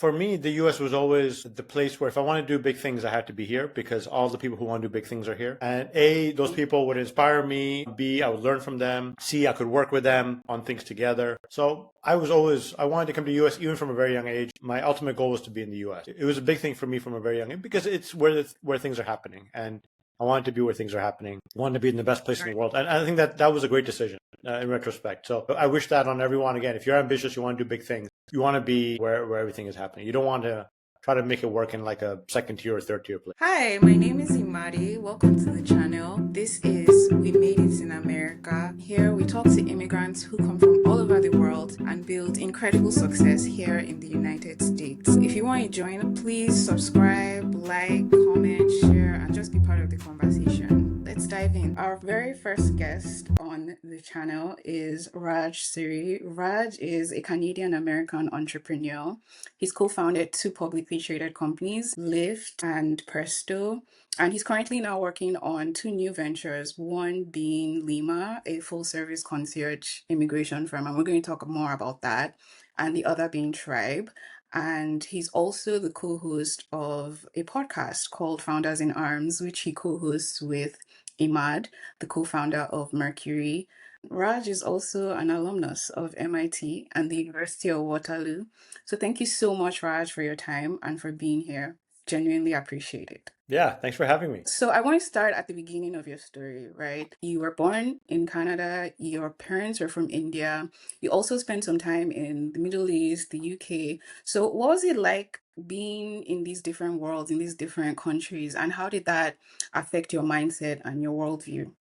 For me, the US was always the place where if I want to do big things, I had to be here because all the people who want to do big things are here. And A, those people would inspire me. B, I would learn from them. C, I could work with them on things together. So I wanted to come to the US even from a very young age. My ultimate goal was to be in the US. It was a big thing for me from a very young age because it's where things are happening. And I wanted to be where things are happening. I wanted to be in the best place in the world. And I think that was a great decision in retrospect. So I wish that on everyone. Again, if you're ambitious, you want to do big things, you want to be where everything is happening. You don't want to try to make it work in like a second tier or third tier place. Hi, my name is Imade. Welcome to the channel. This is We Made It in America. Here we talk to immigrants who come from all over the world and build incredible success here in the United States. If you want to join, please subscribe, like, comment, share, and just be part of the conversation. Let's dive in. Our very first guest on the channel is Raj Suri. Raj is a Canadian American entrepreneur. He's co-founded two publicly traded companies, Lyft and Presto, and he's currently now working on two new ventures, one being Lima, a full-service concierge immigration firm, and we're going to talk more about that, and the other being Tribe. And he's also the co-host of a podcast called Founders in Arms, which he co-hosts with Imade, the co-founder of Mercury. Raj is also an alumnus of MIT and the University of Waterloo. So thank you so much, Raj, for your time and for being here. Genuinely appreciate it. Yeah, thanks for having me. So I want to start at the beginning of your story, right? You were born in Canada, your parents were from India. You also spent some time in the Middle East, the UK. So what was it like being in these different worlds, in these different countries, and how did that affect your mindset and your worldview?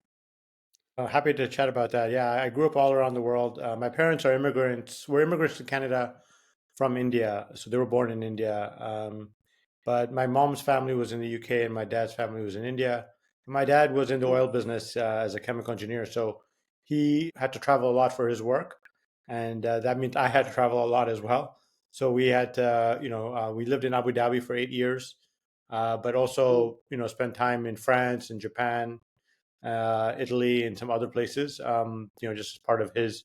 Happy to chat about that. Yeah, I grew up all around the world. My parents are immigrants. Were immigrants to Canada from India, so they were born in India. But my mom's family was in the UK, and my dad's family was in India. My dad was in the oil business as a chemical engineer, so he had to travel a lot for his work, and that meant I had to travel a lot as well. So we had, we lived in Abu Dhabi for 8 years, but also, spent time in France and Japan, Italy, and some other places. Just as part of his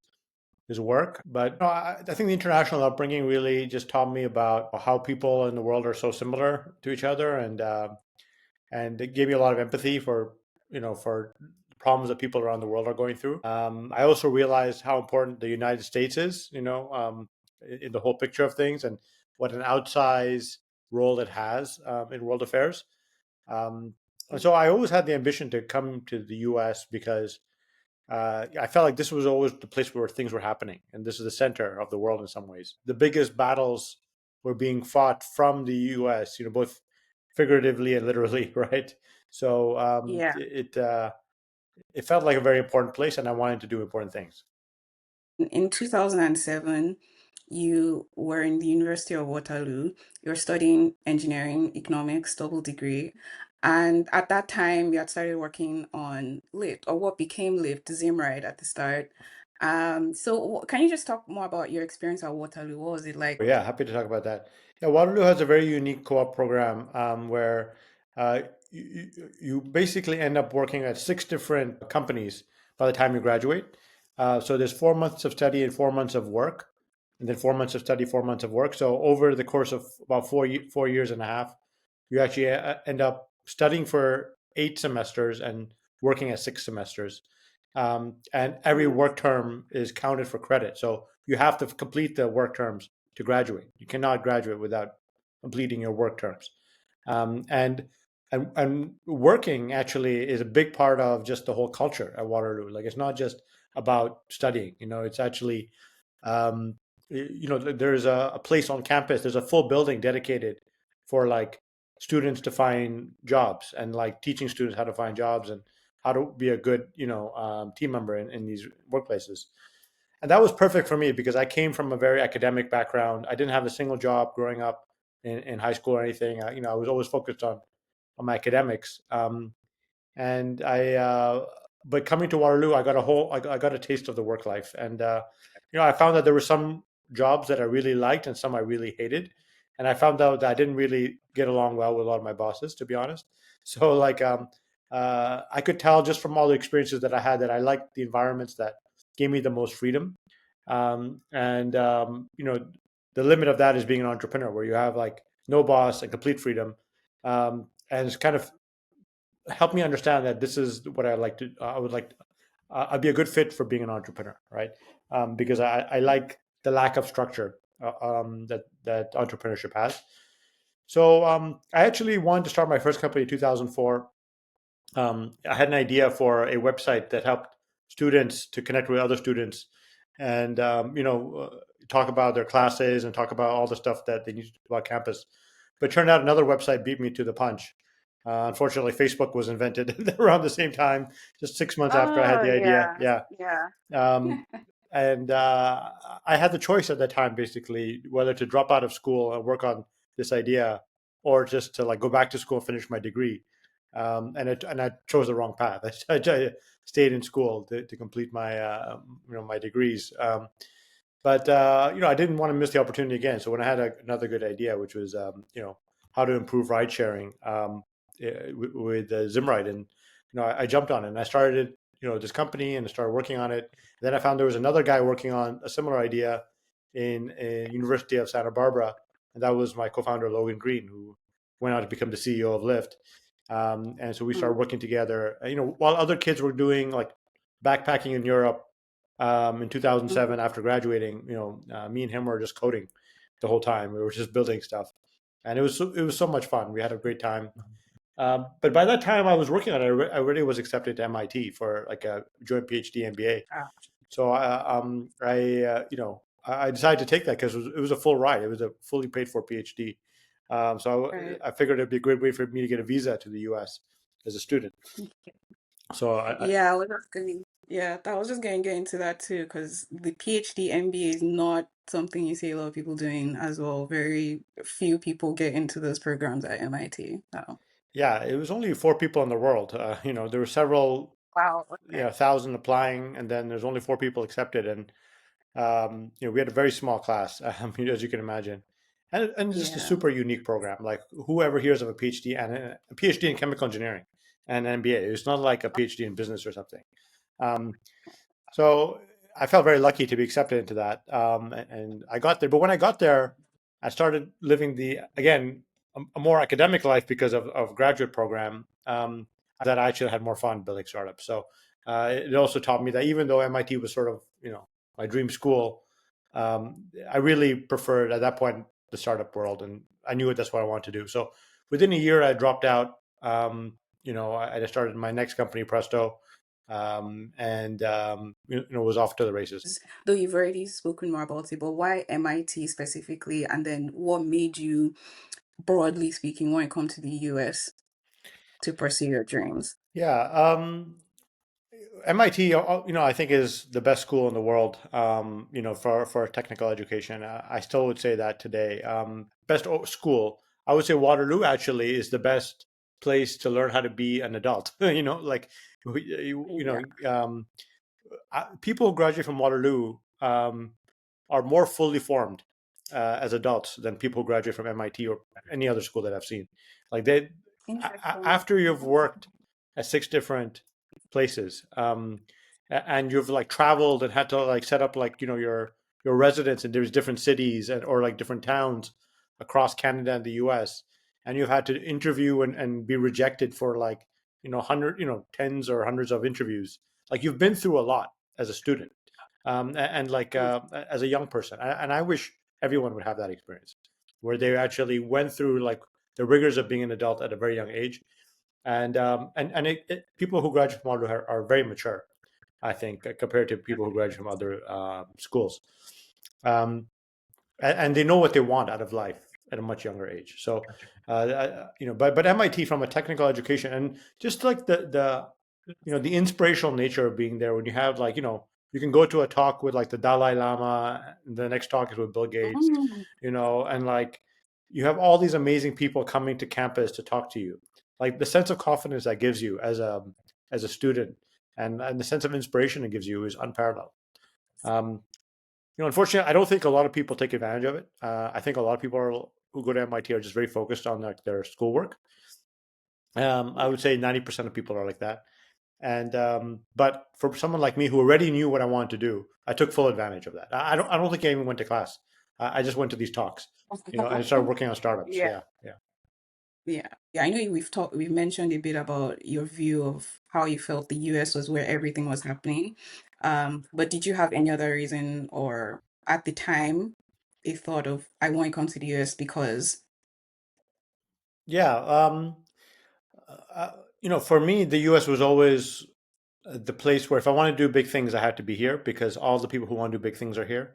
work. But no, I think the international upbringing really just taught me about how people in the world are so similar to each other, and it gave me a lot of empathy for problems that people around the world are going through. I also realized how important the United States is, in the whole picture of things, and what an outsized role it has in world affairs. Um, and so I always had the ambition to come to the U.S. because I felt like this was always the place where things were happening, and this is the center of the world in some ways. The biggest battles were being fought from the U.S., both figuratively and literally, right? So Yeah. it felt like a very important place, and I wanted to do important things. In 2007, you were in the University of Waterloo. You were studying engineering, economics, double degree. And at that time, you had started working on Lyft, or what became Lyft, Zimride at the start. So can you just talk more about your experience at Waterloo? What was it like? Yeah, happy to talk about that. Yeah, Waterloo has a very unique co-op program where you basically end up working at six different companies by the time you graduate. So there's 4 months of study and 4 months of work, and then 4 months of study, 4 months of work. So over the course of about 4 years and a half, you actually end up studying for 8 semesters and working at 6 semesters. And every Mm. work term is counted for credit. So you have to complete the work terms to graduate. You cannot graduate without completing your work terms. And working actually is a big part of just the whole culture at Waterloo. Like it's not just about studying. It's actually um, there's a place on campus. There's a full building dedicated for like students to find jobs and like teaching students how to find jobs and how to be a good team member in these workplaces. And that was perfect for me because I came from a very academic background. I didn't have a single job growing up in high school or anything. I was always focused on my academics. And but coming to Waterloo, I got a taste of the work life, and I found that there were some jobs that I really liked and some I really hated, and I found out that I didn't really get along well with a lot of my bosses, to be honest. So like, I could tell just from all the experiences that I had that I liked the environments that gave me the most freedom, and the limit of that is being an entrepreneur, where you have like no boss and complete freedom. And it's kind of helped me understand that this is what I like to. I would like. I'd be a good fit for being an entrepreneur, right? Because I like the lack of structure that entrepreneurship has. So I actually wanted to start my first company in 2004. I had an idea for a website that helped students to connect with other students, and talk about their classes and talk about all the stuff that they need to do about campus. But it turned out another website beat me to the punch. Unfortunately, Facebook was invented around the same time, just 6 months after I had Oh, the idea. yeah, Yeah. yeah. Um, and I had the choice at that time, basically, whether to drop out of school and work on this idea, or just to like go back to school and finish my degree. And I chose the wrong path. I stayed in school to complete my my degrees. But I didn't want to miss the opportunity again. So when I had another good idea, which was how to improve ride sharing with Zimride, and I jumped on it and I started this company and I started working on it. Then I found there was another guy working on a similar idea in University of Santa Barbara, and that was my co-founder Logan Green, who went out to become the CEO of Lyft. And so we started Mm, working together. While other kids were doing like backpacking in Europe in mhm. 2007 after graduating, me and him were just coding the whole time. We were just building stuff, and it was so much fun. We had a great time. But by that time, I was working on it. I already was accepted to MIT for like a joint PhD MBA. Ah, So I decided to take that because it was a full ride. It was a fully paid for PhD. So right. I figured it'd be a great way for me to get a visa to the U.S. as a student. So Yeah, I was just going. Yeah, I was just going to get into that too, because the PhD MBA is not something you see a lot of people doing as well. Very few people get into those programs at MIT. Oh, yeah, it was only four people in the world. There were several wow. Okay. thousand applying, and then there's only four people accepted, and we had a very small class, as you can imagine, and it's just a Yeah. super unique program. Like whoever hears of a PhD and a PhD in chemical engineering and an MBA, it's not like a PhD in business or something. Um, so I felt very lucky to be accepted into that, and I got there. But when I got there, I started living the again a more academic life because of graduate program. That I actually had more fun building startups. So it also taught me that even though MIT was sort of my dream school, I really preferred at that point the startup world, and I knew that's what I wanted to do. So within a year, I dropped out. I just started my next company, Presto, and was off to the races. Though you've already spoken more about it, but why MIT specifically? And then what made you, broadly speaking, want to come to the US to pursue your dreams? Yeah, MIT, I think is the best school in the world, for technical education. I still would say that today. Best school, I would say Waterloo actually is the best place to learn how to be an adult. Like, Yeah. people who graduate from Waterloo are more fully formed as adults than people who graduate from MIT or any other school that I've seen. Like Interesting. after you've worked at six different places, and you've like traveled and had to like set up like your residence in there's different cities or like different towns across Canada and the U.S. And you've had to interview and be rejected for like tens or hundreds of interviews. Like you've been through a lot as a student, and like as a young person. And I wish everyone would have that experience where they actually went through like the rigors of being an adult at a very young age. And people who graduate from Waterloo are very mature, I think, compared to people who graduate from other schools. Um, and they know what they want out of life at a much younger age. So, but MIT from a technical education and just like the inspirational nature of being there when you have like you can go to a talk with like the Dalai Lama, and the next talk is with Bill Gates, Mm, and like you have all these amazing people coming to campus to talk to you. Like the sense of confidence that gives you as a student, and the sense of inspiration it gives you is unparalleled. Um, Unfortunately, I don't think a lot of people take advantage of it. I think a lot of people who go to MIT are just very focused on like their schoolwork. I yeah. would say 90% of people are like that. And but for someone like me who already knew what I wanted to do, I took full advantage of that. I don't think I even went to class. I just went to these talks, and started working on startups. Yeah. Yeah, yeah. Yeah. Yeah. I know we've mentioned a bit about your view of how you felt the US was where everything was happening. But did you have any other reason or at the time a thought of I want to come to the US because Yeah. Uh, for me, the U.S. was always the place where if I want to do big things, I had to be here because all the people who want to do big things are here.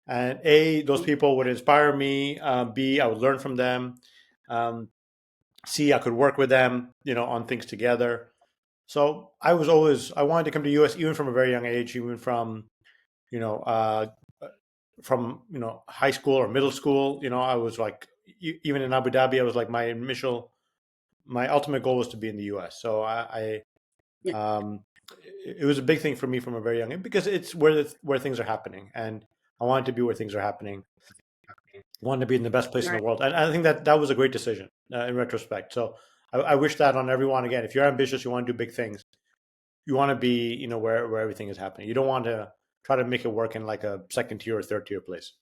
And A, those people would inspire me. B, I would learn from them. Um, C, I could work with them, on things together. So I wanted to come to the U.S. even from a very young age, even you know, uh, high school or middle school. I was like, even in Abu Dhabi, I was like my ultimate goal was to be in the U.S. So yeah, um, it was a big thing for me from a very young age because it's where things are happening, and I wanted to be where things are happening. Wanted to be in the best place in the right. world, and I think that was a great decision in retrospect. So I wish that on everyone again. If you're ambitious, you want to do big things. You want to be, where everything is happening. You don't want to try to make it work in like a second tier or third tier place.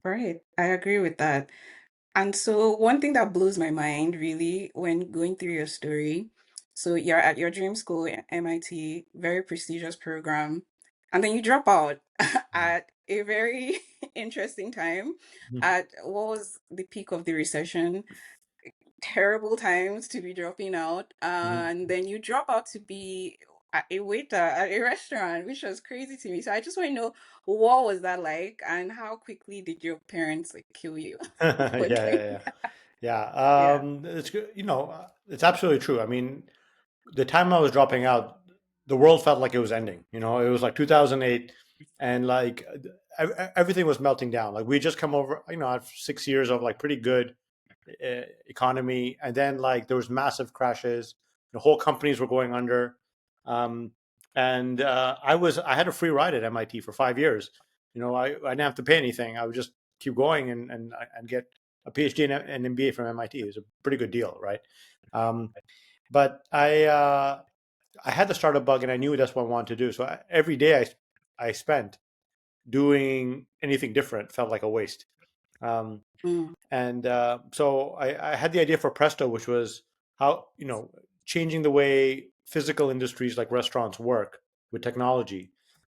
Right. I agree with that. And so one thing that blows my mind really when going through your story, so you're at your dream school at MIT, very prestigious program, and then you drop out at a very interesting time Mhm. at what was the peak of the recession, terrible times to be dropping out, Mhm. and then you drop out to be a waiter at a restaurant, which was crazy to me. So I just want to know what was that like, and how quickly did your parents like kill you Yeah, for yeah, doing yeah, that? yeah. Yeah. It's good. It's absolutely true. I mean, the time I was dropping out, the world felt like it was ending. It was like 2008, and like everything was melting down. Like we just come over, after 6 years of like pretty good economy, and then like there was massive crashes. The whole companies were going under, um, and I had a free ride at MIT for 5 years. I didn't have to pay anything. I would just keep going and get a PhD and an MBA from MIT. It was a pretty good deal, right? Um, but I had the startup bug, and I knew that's what I wanted to do. So every day I spent doing anything different felt like a waste. Um, Mm, and so I had the idea for Presto, which was how changing the way physical industries like restaurants work with technology.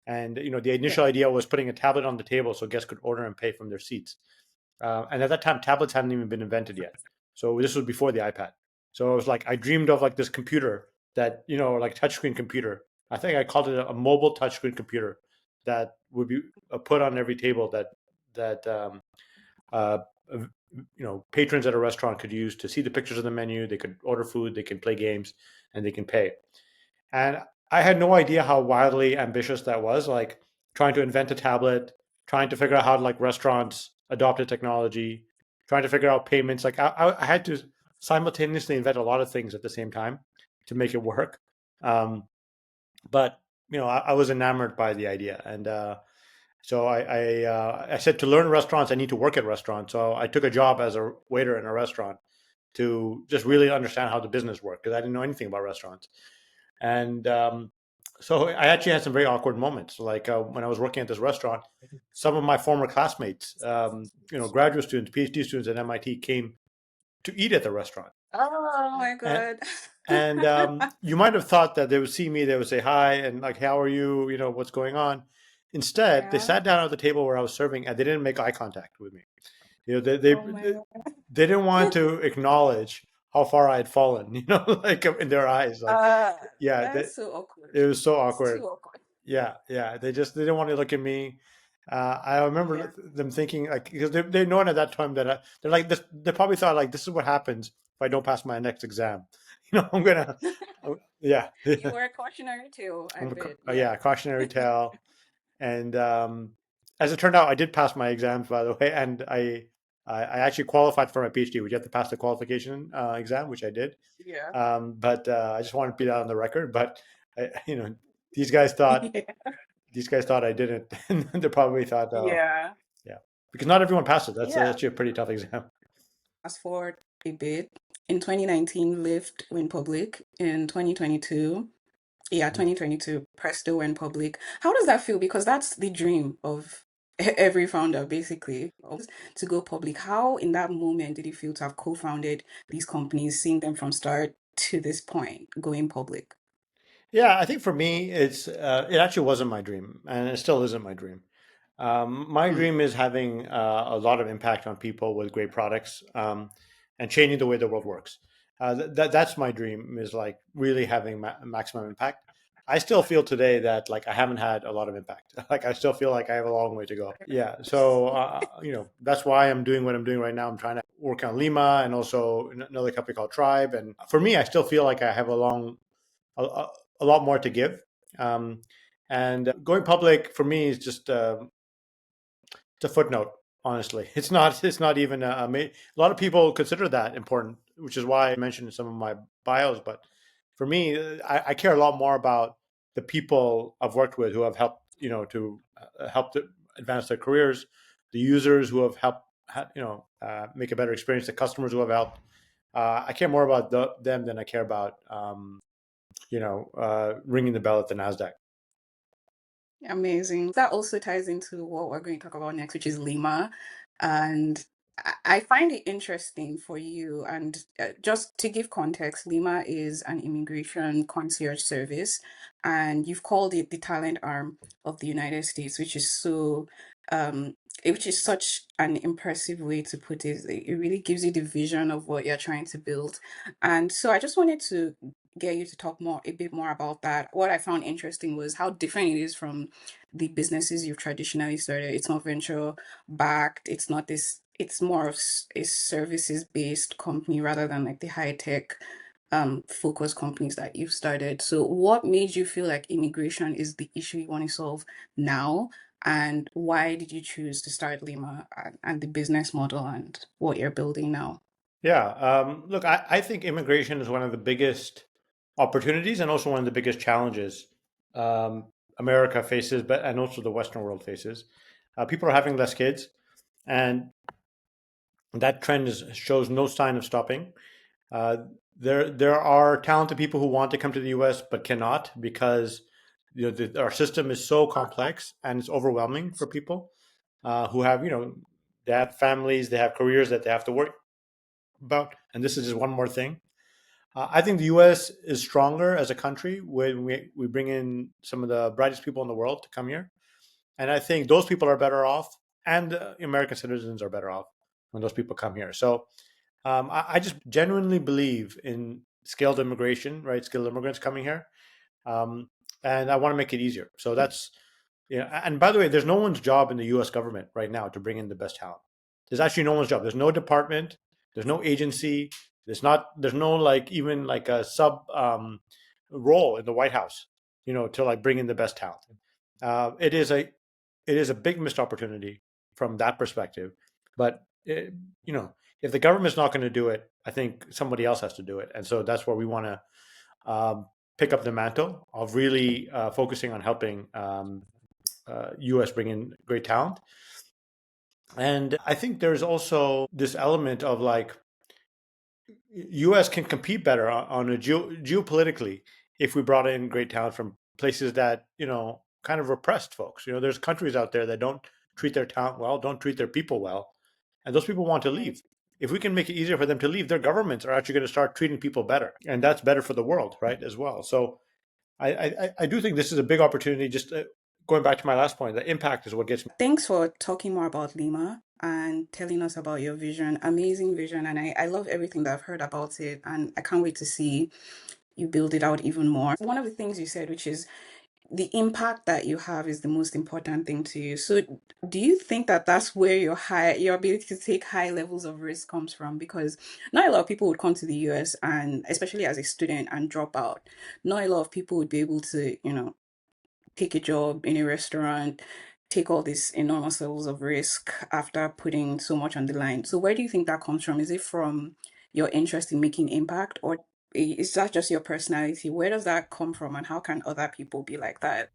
And the yeah. initial idea was putting a tablet on the table so guests could order and pay from their seats. And at that time, tablets hadn't even been invented yet. So this was before the iPad. So it was like I dreamed of like this computer that like touchscreen computer. I think I called it a mobile touchscreen computer that would be put on every table that uh, patrons at a restaurant could use to see the pictures of the menu. They could order food, they can play games, and they can pay. And I had no idea how wildly ambitious that was. Like trying to invent a tablet, trying to figure out how like restaurants adopted technology, trying to figure out payments. Like I had to simultaneously invent a lot of things at the same time to make it work. Um, but I was enamored by the idea, and so I said to learn restaurants, I need to work at restaurants. So I took a job as a waiter in a restaurant to just really understand how the business worked because I didn't know anything about restaurants. And so I actually had some very awkward moments. Like when I was working at this restaurant, some of my former classmates, graduate students, PhD students at MIT, came to eat at the restaurant. Oh my And God. you might have thought that they would see me, they would say hi and like, how are you? What's going on? Instead, they Yeah. sat down at the table where I was serving and they didn't make eye contact with me. Oh my They didn't want to acknowledge how far I had fallen, like in their eyes. Like, God. yeah, That's so awkward. it was so It's awkward. too awkward. Yeah, yeah. They didn't want to look at me. I Yeah. remember them thinking like because they known at that time that they're like this. They probably thought like this is what happens if I don't pass my next exam. I'm gonna. Yeah, You were a cautionary tale, I bet. Yeah. yeah, cautionary tale. And as it turned out, I did pass my exams, by the way, and I actually qualified for my PhD. We had to pass the qualification exam, which I did. Yeah. But I just wanted to be that on the record. But these guys thought Yeah. I didn't, and they probably thought, Yeah. yeah, because not everyone passes. That's Yeah. actually a pretty tough exam. Fast forward a bit. In 2019, Lyft went public. In 2022, yeah, 2022, Presto went public. How does that feel? Because that's the dream of every founder basically to go public. How in that moment did you feel to have co-founded these companies, seeing them from start to this point, going public? Yeah, I think for me, it actually wasn't my dream, and it still isn't my dream. My Mm. dream is having a lot of impact on people with great products, and changing the way the world works. That's my dream, is like really having maximum impact. I still feel today that like I haven't had a lot of impact. Like I still feel like I have a long way to go. Yeah, so that's why I'm doing what I'm doing right now. I'm trying to work on Lima and also another company called Tribe. And for me, I still feel like I have a lot more to give. Um, and going public for me is just it's a footnote. Honestly, it's not. It's not even a lot of people consider that important, which is why I mentioned in some of my bios. But for me, I care a lot more about the people I've worked with who have helped, to help to advance their careers, the users who have helped, make a better experience, the customers who have helped. I care more about them than I care about, ringing the bell at the Nasdaq. Amazing. That also ties into what we're going to talk about next, which is Lima. And I find it interesting for you. And just to give context, Lima is an immigration concierge service, and you've called it the talent arm of the United States, which is um, which is such an impressive way to put it. It really gives you the vision of what you're trying to build. And so I just wanted to get you to talk a bit more about that. What I found interesting was how different it is from the businesses you've traditionally started. It's not venture backed. It's not this. It's more of a services based company rather than like the high tech focus companies that you've started. So what made you feel like immigration is the issue you want to solve now? And why did you choose to start Lima, and the business model and what you're building now? Yeah. Look, I think immigration is one of the biggest opportunities and also one of the biggest challenges America faces, but and also the Western world faces. People are having less kids, and that trend shows no sign of stopping. Uh, there are talented people who want to come to the U.S. but cannot because our system is so complex and it's overwhelming for people who have they have families, they have careers that they have to work about, and this is just one more thing. I think the U.S. is stronger as a country when we bring in some of the brightest people in the world to come here, and I think those people are better off, and American citizens are better off when those people come here. So I just genuinely believe in skilled immigration, right? Skilled immigrants coming here, um, and I want to make it easier. So that's yeah. And by the way, there's no one's job in the U.S. government right now to bring in the best talent. There's actually no one's job. There's no department. There's no agency. There's not. There's no like even like a sub role in the White House, to like bring in the best talent. It is a big missed opportunity from that perspective. But if the government's not going to do it, I think somebody else has to do it. And so that's where we want to pick up the mantle of really focusing on helping U.S. bring in great talent. And I think there's also this element of like U.S. can compete better on a geopolitically if we brought in great talent from places that kind of repressed folks. There's countries out there that don't treat their talent well, don't treat their people well, and those people want to Right. leave. If we can make it easier for them to leave, their governments are actually going to start treating people better, and that's better for the world, right? As well. So I do think this is a big opportunity. Just going back to my last point, the impact is what gets me. Thanks for talking more about Lima and telling us about your vision. Amazing vision. And I love everything that I've heard about it. And I can't wait to see you build it out even more. One of the things you said, which is the impact that you have is the most important thing to you. So do you think that that's where your ability to take high levels of risk comes from? Because not a lot of people would come to the US, and especially as a student, and drop out. Not a lot of people would be able to, take a job in a restaurant, take all these enormous levels of risk after putting so much on the line. So where do you think that comes from? Is it from your interest in making impact, or is that just your personality? Where does that come from, and how can other people be like that?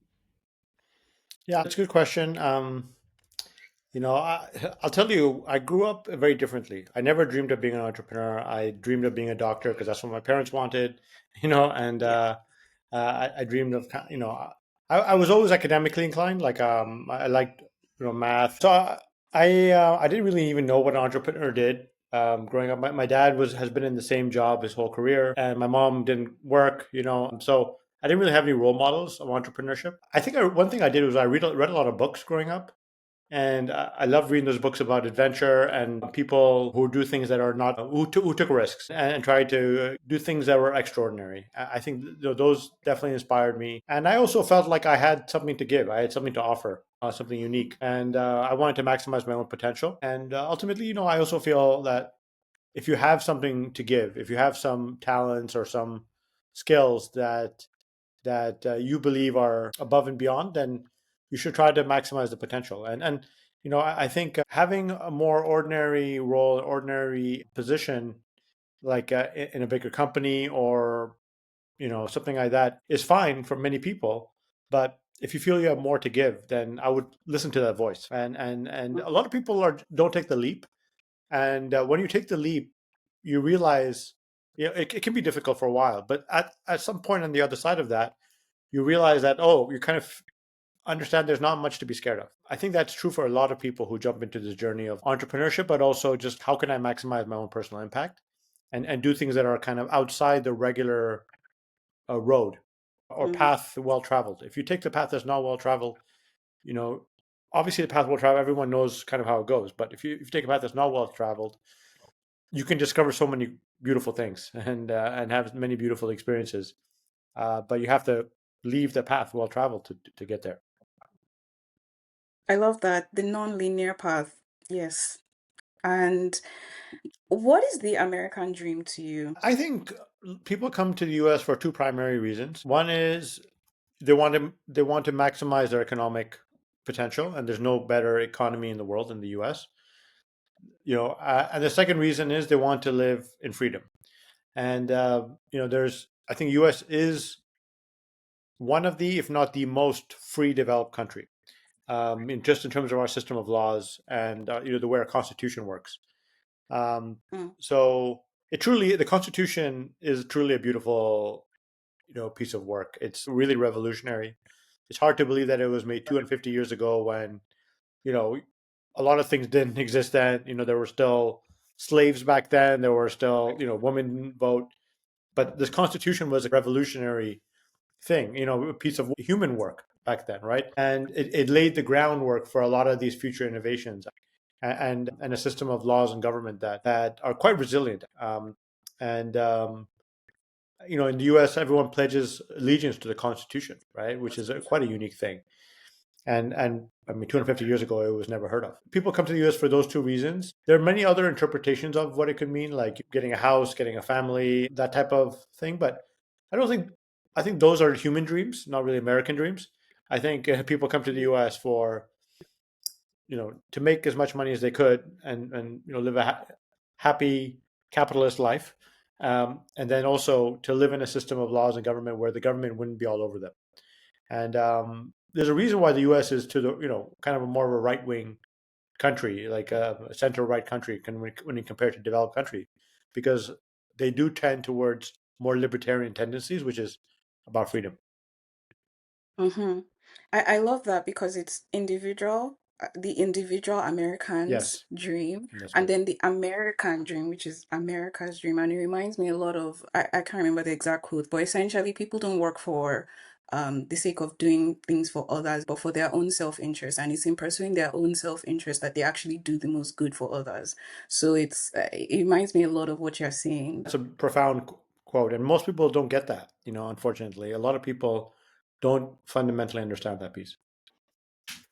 Yeah, that's a good question. I'll tell you, I grew up very differently. I never dreamed of being an entrepreneur. I dreamed of being a doctor because that's what my parents wanted, and Yeah. I dreamed of, I was always academically inclined. Like, I liked math. So I didn't really even know what an entrepreneur did. Growing up, my dad has been in the same job his whole career, and my mom didn't work. So I didn't really have any role models of entrepreneurship. I think one thing I did was I read a lot of books growing up, and I love reading those books about adventure and people who do things that are not who took risks and tried to do things that were extraordinary. I think those definitely inspired me, and I also felt like I had something to give. I had something to offer, something unique, and I wanted to maximize my own potential. And ultimately, I also feel that if you have something to give, if you have some talents or some skills that you believe are above and beyond, then you should try to maximize the potential. And I think having a more ordinary role, ordinary position, like in a bigger company or something like that, is fine for many people. But if you feel you have more to give, then I would listen to that voice. And a lot of people don't take the leap. And when you take the leap, you realize, it can be difficult for a while, but at some point on the other side of that, you realize that, oh, you kind of understand there's not much to be scared of. I think that's true for a lot of people who jump into this journey of entrepreneurship, but also just how can I maximize my own personal impact and do things that are kind of outside the regular road or Mm-hmm. path well traveled. If you take the path that's not well traveled, you know, obviously the path well traveled, everyone knows kind of how it goes. But if you take a path that's not well traveled, you can discover so many beautiful things and have many beautiful experiences. But you have to leave the path well traveled to get there. I love that. The non-linear path. Yes. And what is the American dream to you? I think people come to the U.S. for two primary reasons. One is they want to maximize their economic potential, and there's no better economy in the world than the U.S. And the second reason is they want to live in freedom. And there's I think U.S. is one of the, if not the most free developed country, just in terms of our system of laws and the way our constitution works. Um, Mm. so the Constitution is truly a beautiful, piece of work. It's really revolutionary. It's hard to believe that it was made 250 years ago when, you know, a lot of things didn't exist then. There were still slaves back then. There were still, women didn't vote. But this Constitution was a revolutionary thing, a piece of human work back then, right? And it laid the groundwork for a lot of these future innovations and a system of laws and government that are quite resilient. And In the U.S., everyone pledges allegiance to the Constitution, right? Which is quite a unique thing. And I mean, 250 years ago, it was never heard of. People come to the U.S. for those two reasons. There are many other interpretations of what it could mean, like getting a house, getting a family, that type of thing. But I don't think I think those are human dreams, not really American dreams. I think people come to the U.S. for to make as much money as they could and live a happy capitalist life, and then also to live in a system of laws and government where the government wouldn't be all over them. And there's a reason why the U.S. is to the kind of a more of a right wing country, like a center right country, when you compare to developed country, because they do tend towards more libertarian tendencies, which is about freedom. Mm-hmm. I love that because it's individual, the individual American's Yes, dream, that's and right. then the American dream, which is America's dream. And it reminds me a lot of, I can't remember the exact quote, but essentially people don't work for the sake of doing things for others, but for their own self-interest. And it's in pursuing their own self-interest that they actually do the most good for others. So it reminds me a lot of what you're saying. It's a profound quote, and most people don't get that. Unfortunately, a lot of people don't fundamentally understand that piece.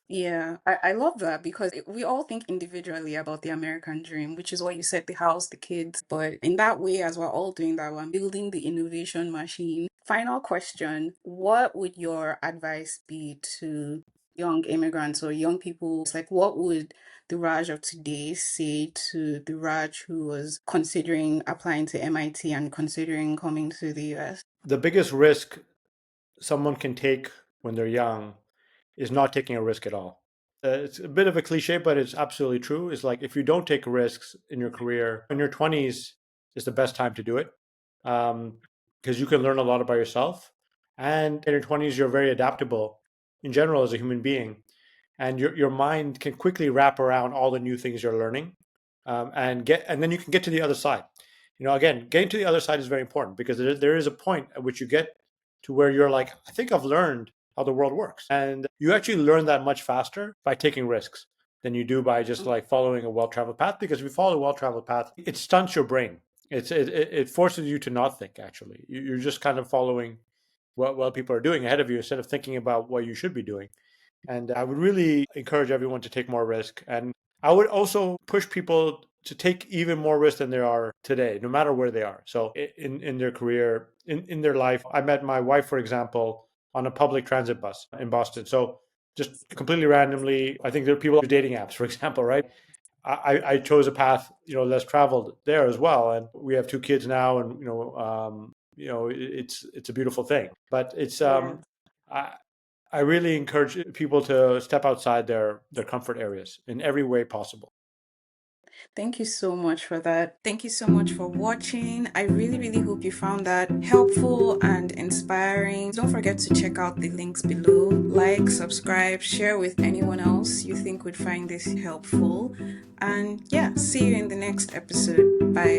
Yeah, I love that because we all think individually about the American dream, which is what you said, the house, the kids. But in that way, as we're all doing that, we're building the innovation machine. Final question. What would your advice be to young immigrants or young people? Like, what would the Raj of today say to the Raj who was considering applying to MIT and considering coming to the US? The biggest risk someone can take when they're young is not taking a risk at all. It's a bit of a cliche, but it's absolutely true. It's like if you don't take risks in your career, in your 20s is the best time to do it, because you can learn a lot about yourself. And in your 20s, you're very adaptable in general as a human being. and your mind can quickly wrap around all the new things you're learning, and then you can get to the other side. Again, getting to the other side is very important because there is a point at which you get to where you're like, I think I've learned how the world works, and you actually learn that much faster by taking risks than you do by just like following a well-traveled path. Because if you follow a well-traveled path, it stunts your brain. It forces you to not think. Actually, you're just kind of following what people are doing ahead of you instead of thinking about what you should be doing. And I would really encourage everyone to take more risk. And I would also push people to take even more risk than they are today, no matter where they are. So in their career, in their life, I met my wife, for example, on a public transit bus in Boston. So just completely randomly, I think there are people on dating apps, for example, right? I chose a path, less traveled there as well, and we have two kids now, and it's a beautiful thing. But it's Yeah. I, I really encourage people to step outside their comfort areas in every way possible. Thank you so much for that. Thank you so much for watching. I really, really hope you found that helpful and inspiring. Don't forget to check out the links below. Like, subscribe, share with anyone else you think would find this helpful. And yeah, see you in the next episode. Bye.